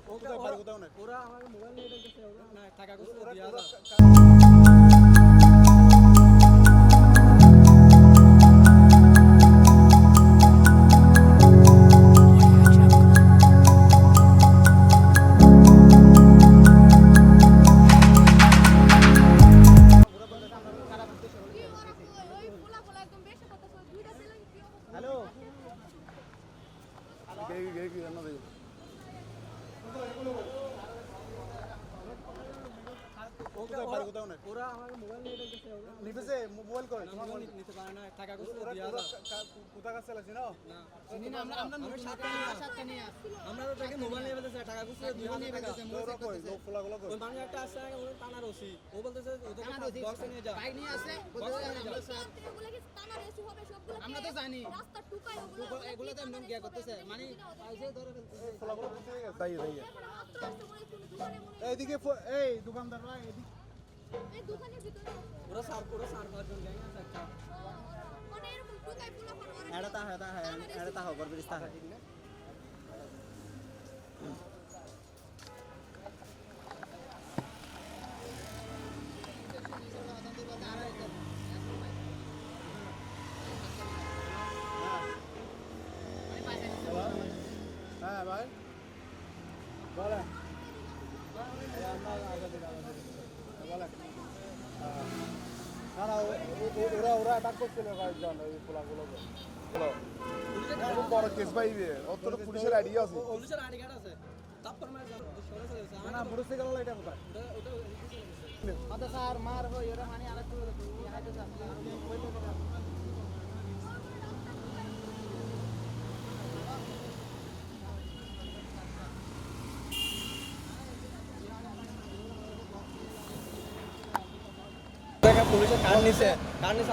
ওরা আমাকে মোবাইল নিয়ে দেখতেছে ওরা না টাকা কিছু দিয়া দাও হ্যালো ওরা আমাকে মোবাইল নিয়ে দেখতেছে ওরা নিতেছে মোবাইল করে মোবাইল নিতে পারে না টাকা কিছু দিয়া দাও কোথা কাছে লাগছে না চিনি না আমরা সাথে নিয়ে আমরা তো তাকে মোবাইল নিয়ে বলতেছে টাকা কিছু দিয়া নিয়ে দেখতেছে লোক ফলাগুলো কই ওই মানুষ একটা আসছে ওর টানা রসি ও বলতেছে ওদের বক্স নিয়ে যা বাইক নিয়ে আসে আমরা তো জানি রাস্তা টুকাই এগুলো তো এমন গিয়া করতেছে মানে পাইছে ধরে ফেলতেছে ফলাগুলো কোথা থেকে তাই এইদিকে এই দোকানদার ভাই এদিকে এই দোকানের ভিতরে ওরা সার পাঁচজন গ্যাং আছে একটা মানে এরকম টুকাই ফুলা ফোন এড়াতা হবে বরবিস্তা হয় হ্যাঁ ভাই বলেন বলেন না না ওরা অ্যাটাক করছিল কয়েকজন ওই পোলাগুলো বড় কেস পাইবে অত পুলিশের আইডিয়া আছে পুলিশের আইডি কার্ড আছে তারপর মানে সরে চলে না মোটরসাইকেল এটা কোথায় আদা স্যার মার হই এরা মানে আরেকটু হাইতে স্যার পুলিশের কার্ড নিছে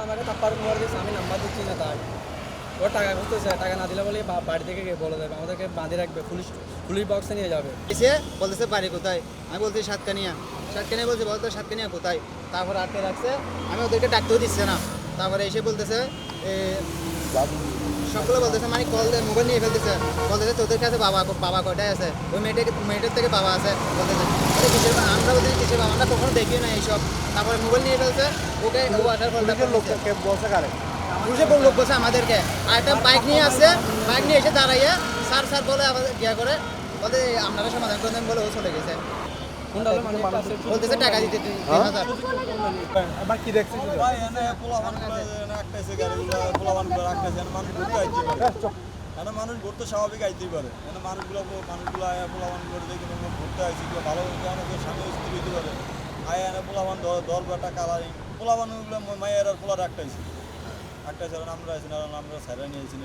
আমাকে তারপর মোবাইল দিয়েছে আমি নাম্বার দিচ্ছি না তার ওর টাকা খুঁজতেছে টাকা না দিলে বলে বাড়ি থেকে বলে দেবে আমাদেরকে বাঁধে রাখবে পুলিশ বক্সে নিয়ে যাবে এসে বলতেছে বাড়ি কোথায় আমি বলছি সাতকানিয়া বলছি বলতে সাতকানিয়া কোথায় তারপর আটকে রাখছে আমি ওদেরকে ডাকতেও দিচ্ছে না তারপরে এসে বলতেছে সবগুলো বলতেছে মানে কল মোবাইল নিয়ে ফেলতেছে বলতেছে তোদের কাছে বাবা কয়টাই আছে ওই মেয়েটার থেকে বাবা আছে বলতেছে আমরা বলতেছি কিসের বাবা আমরা কখনো দেখিও না এইসব তারপরে মোবাইল নিয়ে ফেলছে ওকে ও আসার ফলটা বলছে কারে পুলিশে লোক বলছে আমাদেরকে আর একটা বাইক নিয়ে আসছে বাইক নিয়ে এসে দাঁড়াইয়ে স্যার বলে আবার গিয়া করে বলতে আপনারা সমাধান করে দেন বলে ও চলে গেছে বলতেছে টাকা দিতে 3000 আবার কি দেখছিস ভাই এনে পোলাবান রাখতেছে গাড়িগুলো পোলাবানগুলো রাখতেছে মানুষ ঘুরতে আইতে পারে এনে মানুষ ঘুরতে স্বাভাবিক আইতেই পারে এনে মানুষগুলো আয়া পোলাবানগুলো দেখে ঘুরতে আইছে কেউ ভালো অনেকে স্বামী স্ত্রী দিতে পারে আয়া এনে পোলাবান দর বেটা কালারিং পোলাবানগুলো মায়ের আর পোলা রাখতেছে আমরা আছি না আমরা সাইরা নিয়েছি